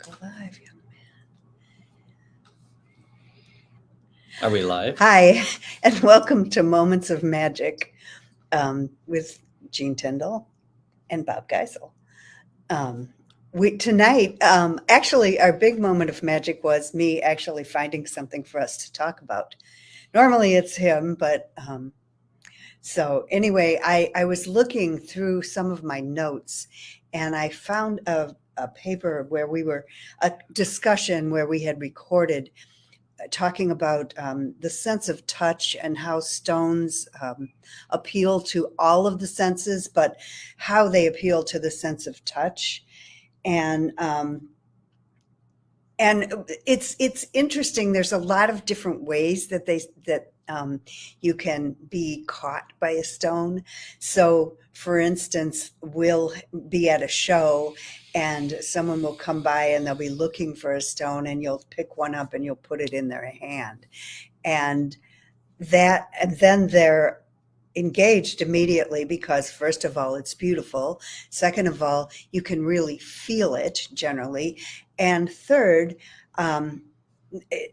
Alive, young man. Are we live? Hi, and welcome to Moments of Magic with Jean Tyndall and Bob Geisel. Um, we tonight, actually, our big moment of magic was me actually finding something for us to talk about. Normally, it's him, but so anyway, I was looking through some of my notes, and I found a paper where we were a discussion where we had recorded talking about the sense of touch and how stones appeal to all of the senses, but how they appeal to the sense of touch. And it's interesting. There's a lot of different ways that you can be caught by a stone. So, for instance, we'll be at a show and someone will come by and they'll be looking for a stone, and you'll pick one up and you'll put it in their hand. And and then they're engaged immediately because, first of all, it's beautiful. Second of all, you can really feel it generally. And third, um,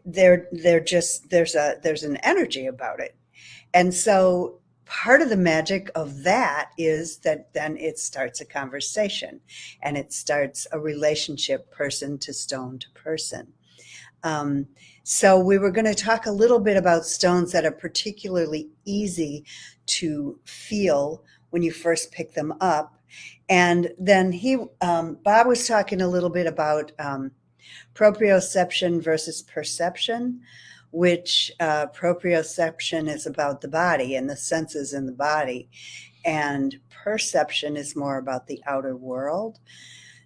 they're just there's an energy about it. And so part of the magic of that is that then it starts a conversation, and it starts a relationship, person to stone to person. Um, so we were going to talk a little bit about stones that are particularly easy to feel when you first pick them up. And then Bob was talking a little bit about proprioception versus perception, which proprioception is about the body and the senses in the body, and perception is more about the outer world.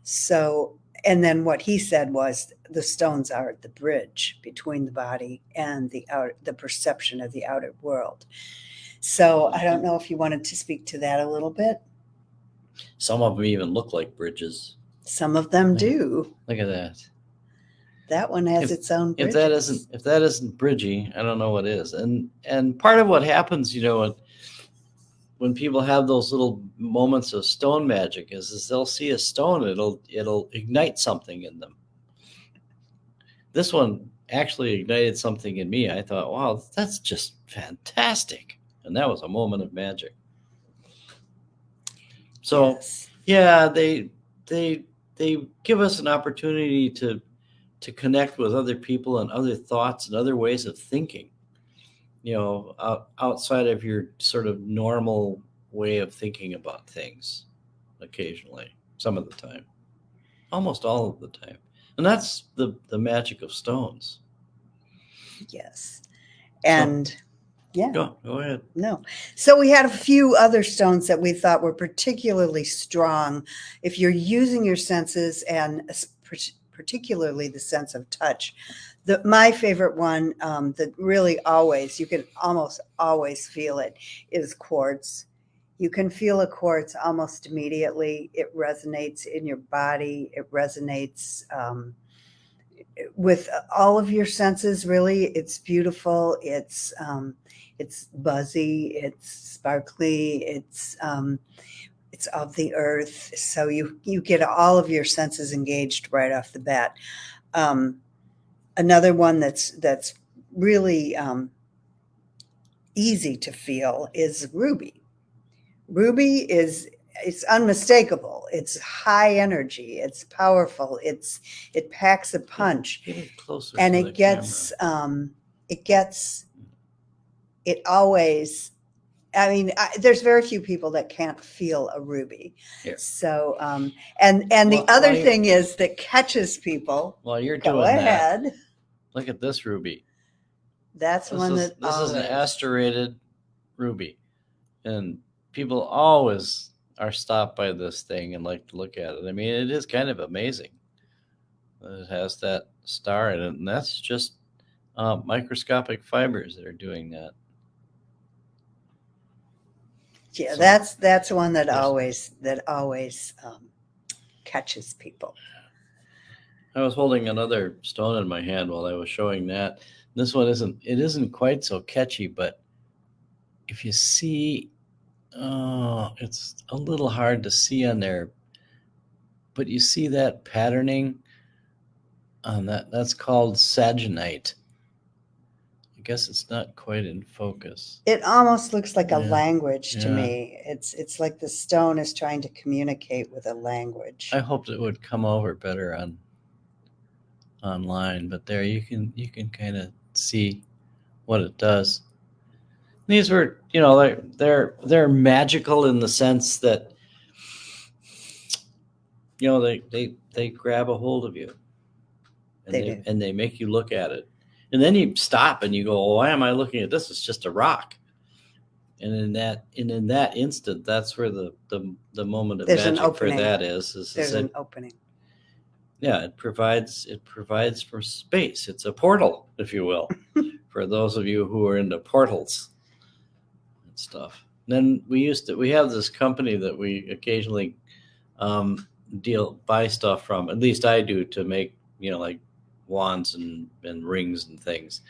So, and then what he said was the stones are the bridge between the body and the perception of the outer world. So I don't know if you wanted to speak to that a little bit. Some of them even look like bridges. Some of them do. Look at that. That one has its own bridges. If that isn't bridgy, I don't know what is. And part of what happens, when people have those little moments of stone magic is they'll see a stone, it'll ignite something in them. This one actually ignited something in me. I thought, wow, that's just fantastic. And that was a moment of magic. So Yes. yeah, they give us an opportunity to connect with other people and other thoughts and other ways of thinking. Outside of your sort of normal way of thinking about things. Occasionally, some of the time, almost all of the time, and that's the magic of stones. Yes. And yeah. Go ahead. No. So we had a few other stones that we thought were particularly strong if you're using your senses, and particularly the sense of touch. My favorite one that really you can almost always feel it, is quartz. You can feel a quartz almost immediately. It resonates in your body. It resonates with all of your senses. Really, it's beautiful. It's buzzy. It's sparkly. It's of the earth. So you get all of your senses engaged right off the bat. Another one that's really easy to feel is ruby. Ruby it's unmistakable. It's high energy. It's powerful. It packs a punch, Get it closer, and to it the gets camera. it always. I mean, there's very few people that can't feel a ruby. Here. So, and the other thing is that catches people. While you're Go doing ahead. that, look at this ruby. That's This one is that this is an always. asteroided ruby, and people always are stopped by this thing and like to look at it. I mean, it is kind of amazing that it has that star in it, and that's just microscopic fibers that are doing that. Yeah, So- that's one that Yes. always catches people. I was holding another stone in my hand while I was showing that. This one isn't quite so catchy, but if you see, it's a little hard to see on there, but you see that patterning on that. That's called saginite. I guess it's not quite in focus. It almost looks like a Yeah, language to yeah. me. It's like the stone is trying to communicate with a language. I hoped it would come over better online, but there you can kind of see what it does. These were, they're magical in the sense that they grab a hold of you, and They do. and they make you look at it, and then you stop and you go, oh, why am I looking at this? It's just a rock. And in that instant, that's where the moment of There's an magic for opening. that is There's that, an opening. yeah, it provides for space. It's a portal, if you will, for those of you who are into portals and stuff. Then we have this company that we occasionally buy stuff from. At least I do, to make like wands and rings and things.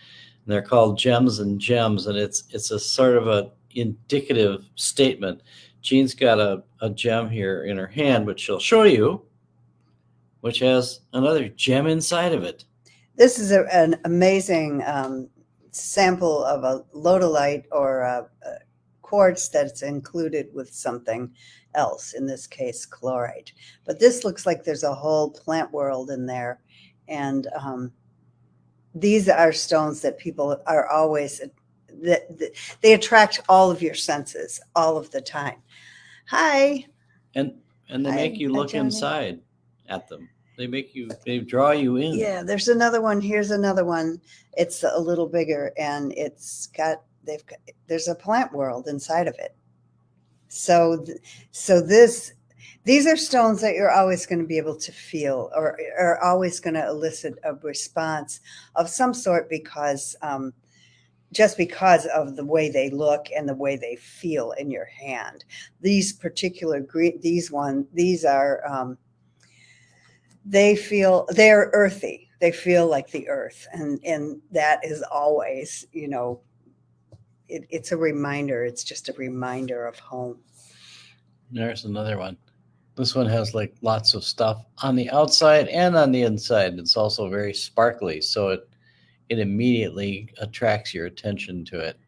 And they're called Gems and Gems, and it's a sort of a indicative statement. Jean's got a gem here in her hand, which she'll show you, which has another gem inside of it. This is an amazing sample of a lodolite or a quartz that's included with something else, in this case chlorite. But this looks like there's a whole plant world in there. And these are stones that people are always, they attract all of your senses all of the time. Hi. And they Hi. make you Hi, look Johnny. inside at them. They draw you in. Yeah, there's another one. Here's another one. It's a little bigger, and there's a plant world inside of it. So these are stones that you're always going to be able to feel, or are always going to elicit a response of some sort, because just because of the way they look and the way they feel in your hand. These particular these are they're earthy. They feel like the earth, and that is always, it's a reminder. It's just a reminder of home. There's another one. This one has like lots of stuff on the outside and on the inside. It's also very sparkly, so it immediately attracts your attention to it.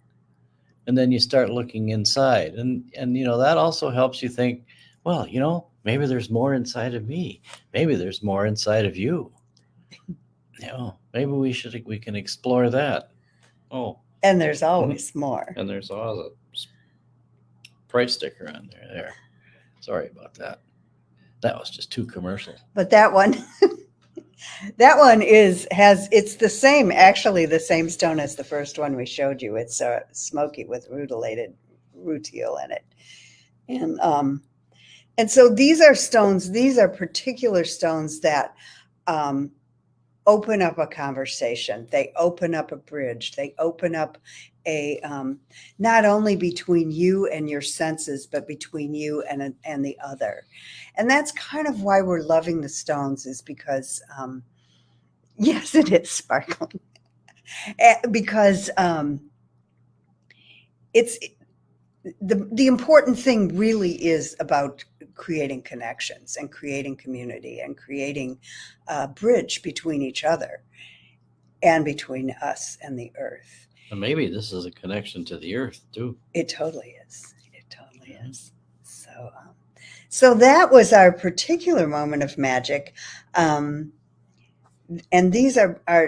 And then you start looking inside, and that also helps you think, well, maybe there's more inside of me. Maybe there's more inside of you. Maybe we can explore that. Oh, and there's always more. And there's always a price sticker on there. Sorry about that. That was just too commercial. But that one, it's the same, actually the same stone as the first one we showed you. It's smoky with rutilated rutile in it. And so these are particular stones that open up a conversation. They open up a bridge. They open up not only between you and your senses, but between you and the other. And that's kind of why we're loving the stones, is because, yes, it is sparkling, because it's the important thing really is about creating connections and creating community and creating a bridge between each other and between us and the earth. And maybe this is a connection to the earth too. It totally is. It totally is. So that was our particular moment of magic. And these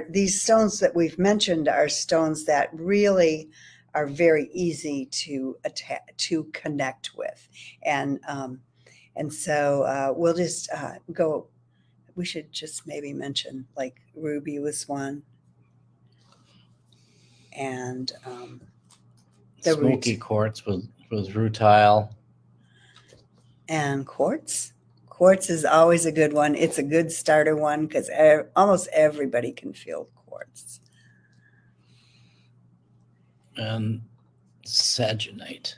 these stones that we've mentioned are stones that really are very easy to connect with. And so we'll just go. We should just maybe mention, like, ruby was one. And the smoky quartz was rutile. And quartz is always a good one. It's a good starter one, because almost everybody can feel quartz. And saginite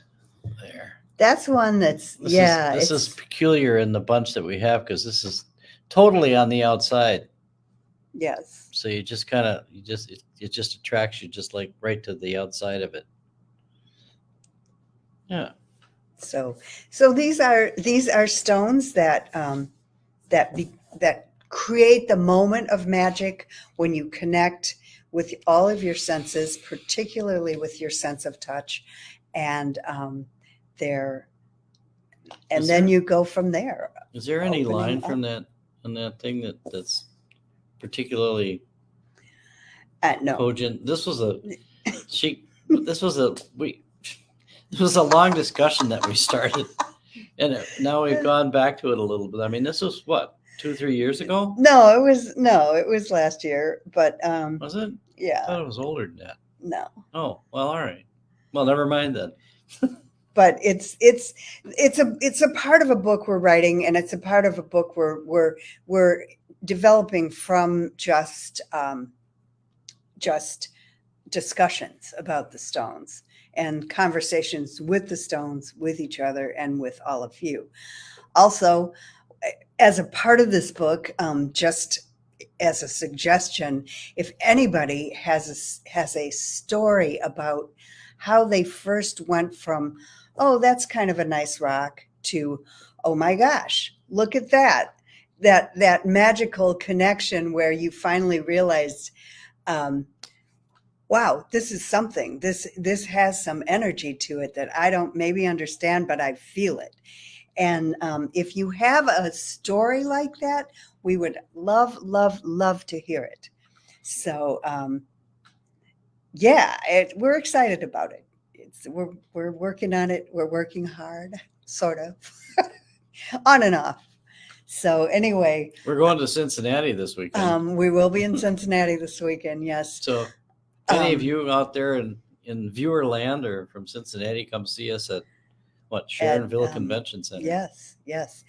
there. That's one that's, this is peculiar in the bunch that we have, because this is totally on the outside. Yes. So you just it just attracts you just like right to the outside of it. Yeah. So these are stones that that create the moment of magic when you connect with all of your senses, particularly with your sense of touch, and there, and Is then there- you go from there. Is there any Opening line up. from that thing that's particularly No, cogent? This was a this was a long discussion that we started, and now we've gone back to it a little bit. I mean, this was what, 2-3 years ago? no, it was last year, but Was it? I yeah, thought it was older than that. no. Oh, well, all right. Well, never mind then. But it's a part of a book we're writing, and it's a part of a book we're developing from just discussions about the Stones and conversations with the Stones, with each other, and with all of you. Also, as a part of this book, just as a suggestion, if anybody has a story about how they first went from, oh, that's kind of a nice rock, to, oh my gosh, look at that magical connection where you finally realized, wow, this is something. This has some energy to it that I don't maybe understand, but I feel it. And if you have a story like that, we would love, love, love to hear it. So yeah, we're excited about it. We're working on it. We're working hard, sort of, on and off. So anyway, We're going to Cincinnati this weekend. we will be in Cincinnati this weekend. Yes. So if any of Um, you out there in viewer land or from Cincinnati, come see us at Sharonville Convention Center. Yes, yes.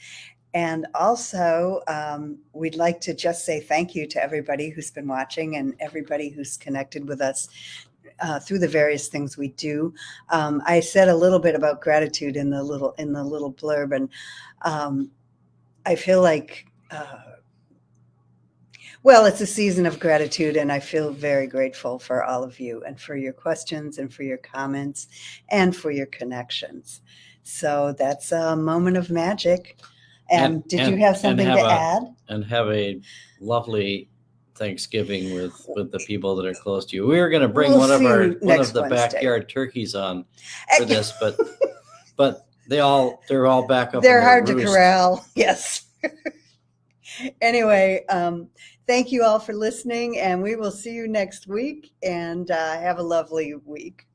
And also, we'd like to just say thank you to everybody who's been watching and everybody who's connected with us through the various things we do. I said a little bit about gratitude in the little blurb, and I feel like, well, it's a season of gratitude, and I feel very grateful for all of you and for your questions and for your comments and for your connections. So that's a moment of magic. And did you have something to add? And have a lovely Thanksgiving with the people that are close to you. We were going to bring We'll one of see you the next Wednesday. backyard turkeys on for this, but they're all back up. They're in their hard to roost. corral. Yes. Anyway, thank you all for listening, and we will see you next week, and have a lovely week.